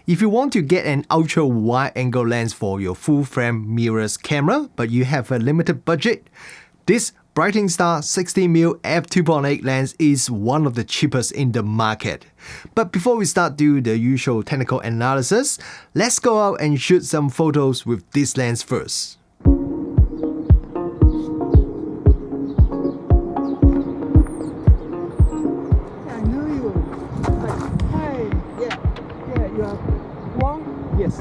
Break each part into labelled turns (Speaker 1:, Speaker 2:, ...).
Speaker 1: If you want to get an ultra wide angle lens for your full frame mirrorless camera, but you have a limited budget, this Brightin Star 60mm f2.8 lens is one of the cheapest in the market. But before we start do the usual technical analysis, let's go out and shoot some photos with this lens first.
Speaker 2: Yes.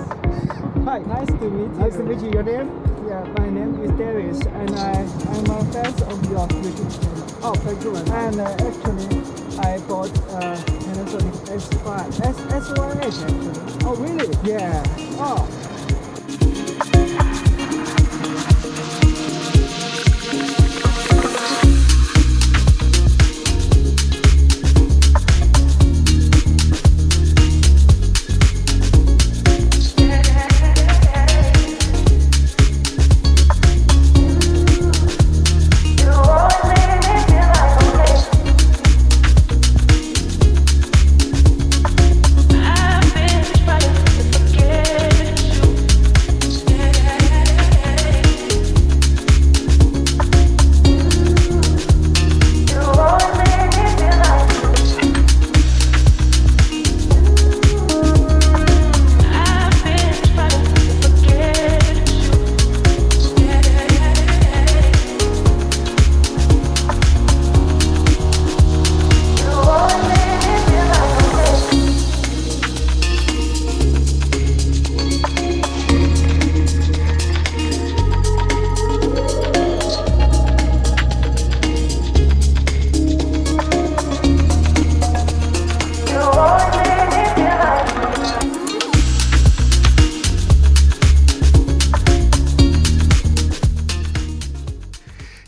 Speaker 2: Hi, nice to meet you.
Speaker 1: Nice to meet you. Your name?
Speaker 2: Yeah, my name is Darius, and I'm a fan of your YouTube channel.
Speaker 1: Oh, thank you.
Speaker 2: And actually, I bought Panasonic S1 actually.
Speaker 1: Oh, really?
Speaker 2: Yeah.
Speaker 1: Oh.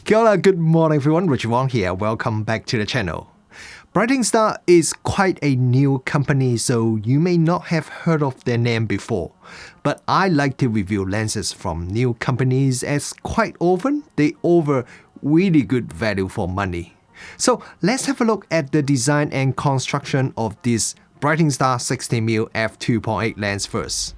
Speaker 1: Kia ora, good morning everyone, Richard Wong here, welcome back to the channel. Brightin Star is quite a new company, so you may not have heard of their name before. But I like to review lenses from new companies as quite often they offer really good value for money. So let's have a look at the design and construction of this Brightin Star 60mm f2.8 lens first.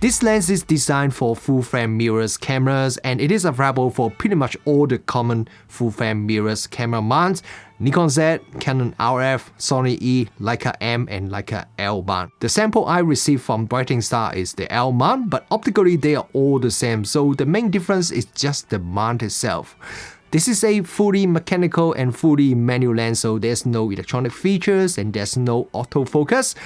Speaker 1: This lens is designed for full-frame mirrorless cameras and it is available for pretty much all the common full-frame mirrorless camera mounts: Nikon Z, Canon RF, Sony E, Leica M and Leica L mount. The sample I received from Brightin Star is the L mount, but optically they are all the same, so the main difference is just the mount itself. This is a fully mechanical and fully manual lens, so there's no electronic features and there's no autofocus.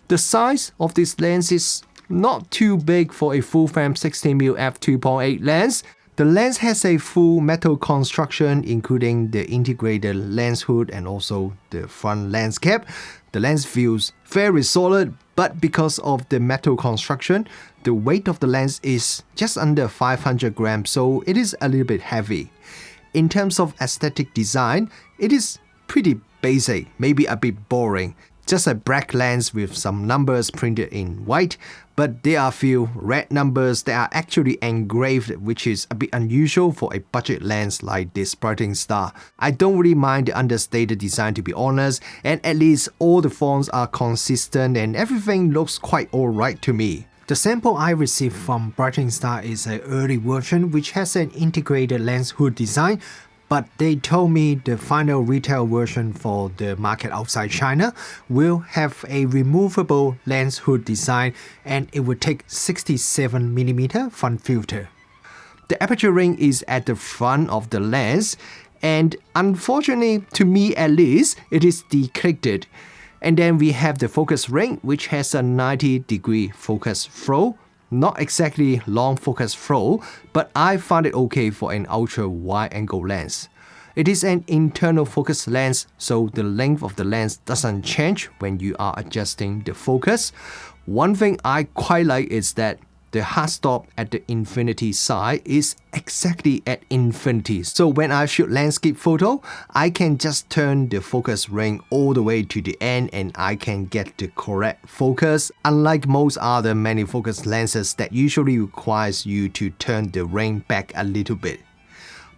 Speaker 1: The size of this lens is not too big for a full-frame 60mm f2.8 lens. The lens has a full metal construction including the integrated lens hood and also the front lens cap. The lens feels very solid, but because of the metal construction, the weight of the lens is just under 500 grams, so it is a little bit heavy. In terms of aesthetic design, it is pretty basic, maybe a bit boring. Just a black lens with some numbers printed in white, but there are a few red numbers that are actually engraved, which is a bit unusual for a budget lens like this Brightin Star. I don't really mind the understated design, to be honest, and at least all the fonts are consistent and everything looks quite alright to me. The sample I received from Brightin Star is an early version which has an integrated lens hood design, but they told me the final retail version for the market outside China will have a removable lens hood design and it will take 67mm front filter. The aperture ring is at the front of the lens and unfortunately, to me at least, it is declicked. And then we have the focus ring which has a 90-degree focus throw. Not exactly long focus throw, but I found it okay for an ultra wide angle lens. It is an internal focus lens, so the length of the lens doesn't change when you are adjusting the focus. One thing I quite like is that the hard stop at the infinity side is exactly at infinity. So when I shoot landscape photo, I can just turn the focus ring all the way to the end and I can get the correct focus, unlike most other manual focus lenses that usually requires you to turn the ring back a little bit.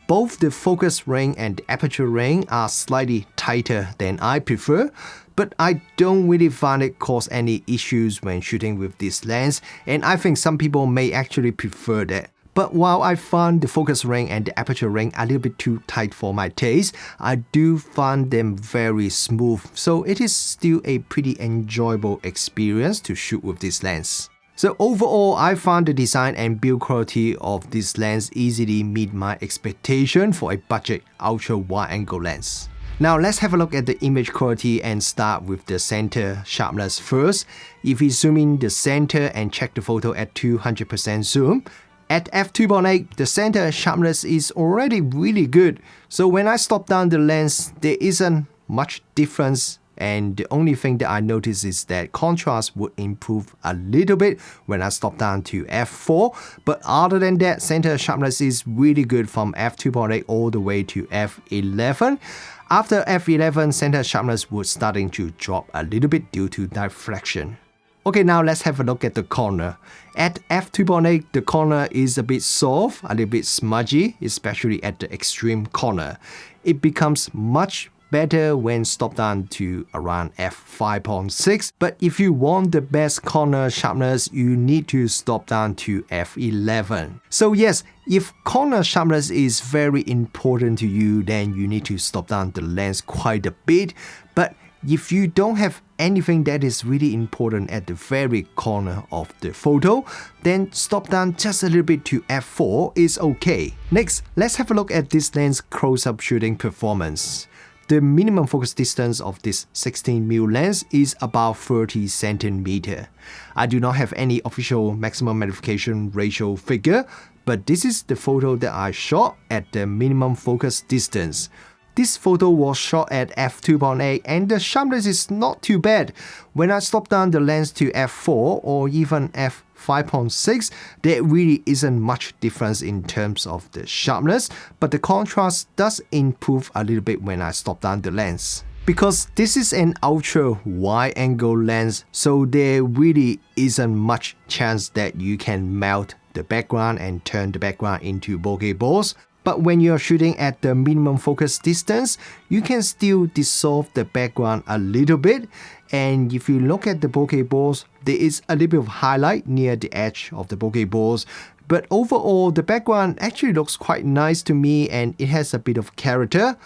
Speaker 1: Both the focus ring and the aperture ring are slightly tighter than I prefer, but I don't really find it cause any issues when shooting with this lens, and I think some people may actually prefer that. But while I find the focus ring and the aperture ring a little bit too tight for my taste, I do find them very smooth, so it is still a pretty enjoyable experience to shoot with this lens. So overall, I found the design and build quality of this lens easily meet my expectation for a budget ultra wide angle lens. Now let's have a look at the image quality and start with the center sharpness first. If we zoom in the center and check the photo at 200% zoom, at f2.8, the center sharpness is already really good. So when I stop down the lens, there isn't much difference, and the only thing that I notice is that contrast would improve a little bit when I stop down to f4. But other than that, center sharpness is really good from f2.8 all the way to f11. After f11, center sharpness was starting to drop a little bit due to diffraction. Okay, now let's have a look at the corner. At f2.8, the corner is a bit soft, a little bit smudgy, especially at the extreme corner. It becomes much better when stopped down to around f5.6, but if you want the best corner sharpness, you need to stop down to f11. So yes, if corner sharpness is very important to you, then you need to stop down the lens quite a bit. But if you don't have anything that is really important at the very corner of the photo, then stop down just a little bit to f4 is okay. Next, let's have a look at this lens close-up shooting performance. The minimum focus distance of this 16mm lens is about 30 cm. I do not have any official maximum magnification ratio figure, but this is the photo that I shot at the minimum focus distance. This photo was shot at f2.8 and the sharpness is not too bad. When I stop down the lens to f4 or even f5.6, there really isn't much difference in terms of the sharpness, but the contrast does improve a little bit when I stop down the lens. Because this is an ultra wide angle lens, so there really isn't much chance that you can melt the background and turn the background into bokeh balls. But when you're shooting at the minimum focus distance, you can still dissolve the background a little bit. And if you look at the bokeh balls, there is a little bit of highlight near the edge of the bokeh balls. But overall, the background actually looks quite nice to me and it has a bit of character.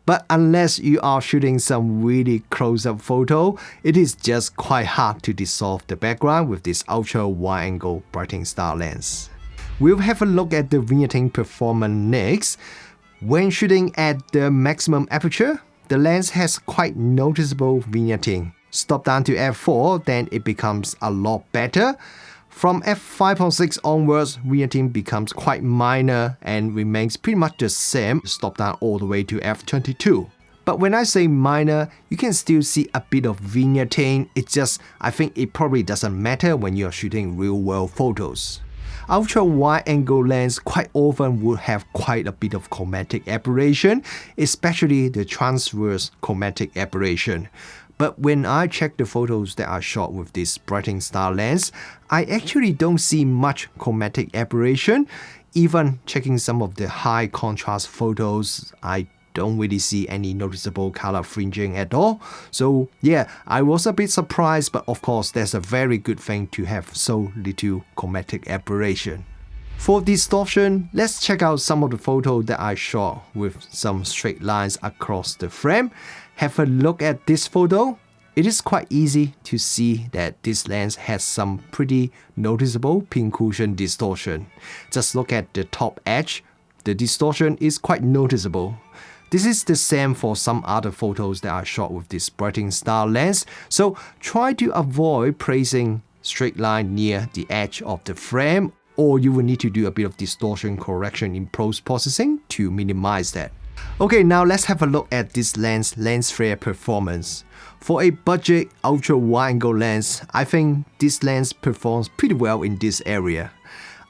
Speaker 1: But unless you are shooting some really close-up photo, it is just quite hard to dissolve the background with this ultra wide angle Brightin Star lens. We'll have a look at the vignetting performance next. When shooting at the maximum aperture, the lens has quite noticeable vignetting. Stop down to f4, then it becomes a lot better. From f5.6 onwards, vignetting becomes quite minor and remains pretty much the same, stop down all the way to f22. But when I say minor, you can still see a bit of vignetting. It's just, I think it probably doesn't matter when you're shooting real-world photos. Ultra wide angle lens quite often would have quite a bit of chromatic aberration, especially the transverse chromatic aberration. But when I check the photos that are shot with this Brightin Star lens, I actually don't see much chromatic aberration. Even checking some of the high contrast photos, I don't really see any noticeable color fringing at all. So yeah, I was a bit surprised, but of course that's a very good thing to have so little chromatic aberration. For distortion, let's check out some of the photos that I shot with some straight lines across the frame. Have a look at this photo. It is quite easy to see that this lens has some pretty noticeable pincushion distortion. Just look at the top edge. The distortion is quite noticeable. This is the same for some other photos that I shot with this Brightin Star lens, so try to avoid placing straight line near the edge of the frame, or you will need to do a bit of distortion correction in post-processing to minimize that. Okay, now let's have a look at this lens flare performance. For a budget ultra wide angle lens, I think this lens performs pretty well in this area.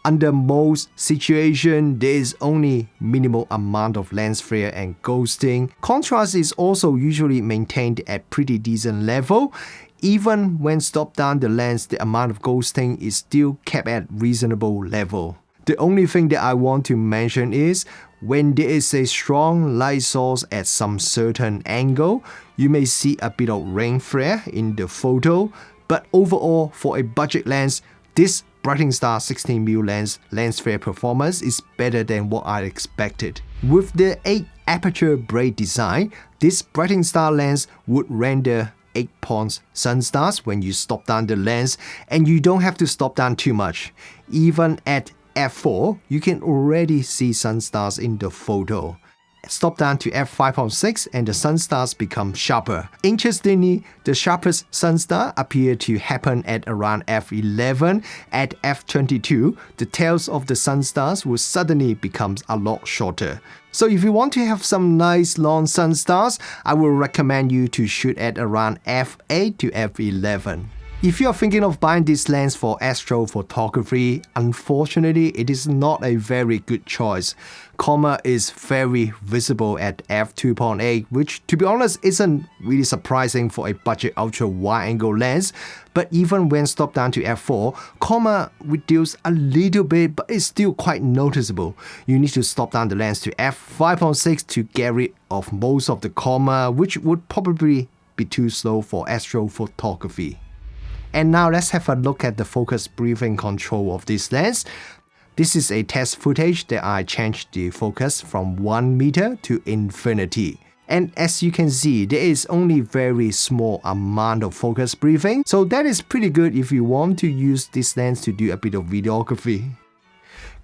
Speaker 1: Under most situations, there is only minimal amount of lens flare and ghosting. Contrast is also usually maintained at pretty decent level. Even when stopped down the lens, the amount of ghosting is still kept at reasonable level. The only thing that I want to mention is when there is a strong light source at some certain angle, you may see a bit of rain flare in the photo, but overall for a budget lens, this Brightin Star 16mm lens flare performance is better than what I expected. With the 8 aperture braid design, this Brightin Star lens would render 8 points sun stars when you stop down the lens, and you don't have to stop down too much. Even at f4, you can already see sun stars in the photo. Stop down to f5.6 and the sun stars become sharper. Interestingly, the sharpest sun star appear to happen at around f11. At f22, the tails of the sun stars will suddenly become a lot shorter. So if you want to have some nice long sun stars, I will recommend you to shoot at around f8 to f11. If you are thinking of buying this lens for astrophotography, unfortunately, it is not a very good choice. Coma is very visible at f2.8, which to be honest isn't really surprising for a budget ultra wide angle lens. But even when stopped down to f4, Coma reduced a little bit, but it's still quite noticeable. You need to stop down the lens to f5.6 to get rid of most of the Coma, which would probably be too slow for astrophotography. And now let's have a look at the focus briefing control of this lens. This is a test footage that I changed the focus from 1 meter to infinity. And as you can see, there is only very small amount of focus briefing, so that is pretty good if you want to use this lens to do a bit of videography.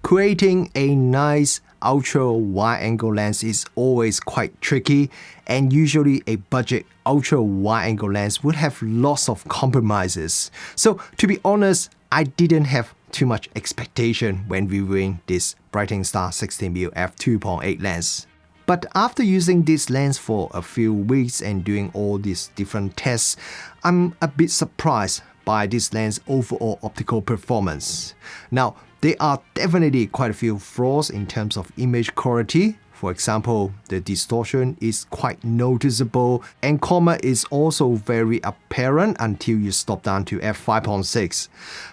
Speaker 1: Creating a nice ultra wide angle lens is always quite tricky, and usually a budget ultra wide angle lens would have lots of compromises. So to be honest, I didn't have too much expectation when reviewing this Brightin Star 16mm f2.8 lens. But after using this lens for a few weeks and doing all these different tests, I'm a bit surprised by this lens overall optical performance. Now, there are definitely quite a few flaws in terms of image quality. For example, the distortion is quite noticeable, and Coma is also very apparent until you stop down to f5.6.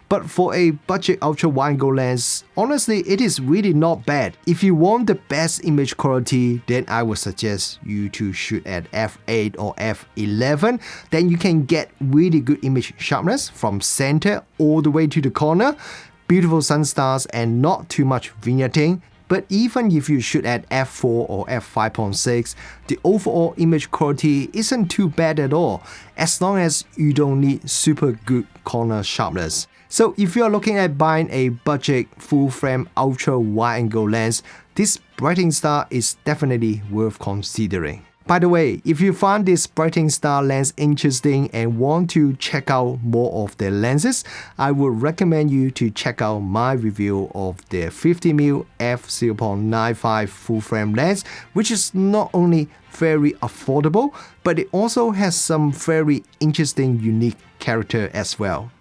Speaker 1: But for a budget ultra wide angle lens, honestly, it is really not bad. If you want the best image quality, then I would suggest you to shoot at f8 or f11. Then you can get really good image sharpness from center all the way to the corner, beautiful sun stars, and not too much vignetting. But even if you shoot at f4 or f5.6, the overall image quality isn't too bad at all, as long as you don't need super good corner sharpness. So if you're looking at buying a budget full frame ultra wide angle lens, this Brightin Star is definitely worth considering. By the way, if you find this Brightin Star lens interesting and want to check out more of their lenses, I would recommend you to check out my review of their 50mm f0.95 full frame lens, which is not only very affordable, but it also has some very interesting unique character as well.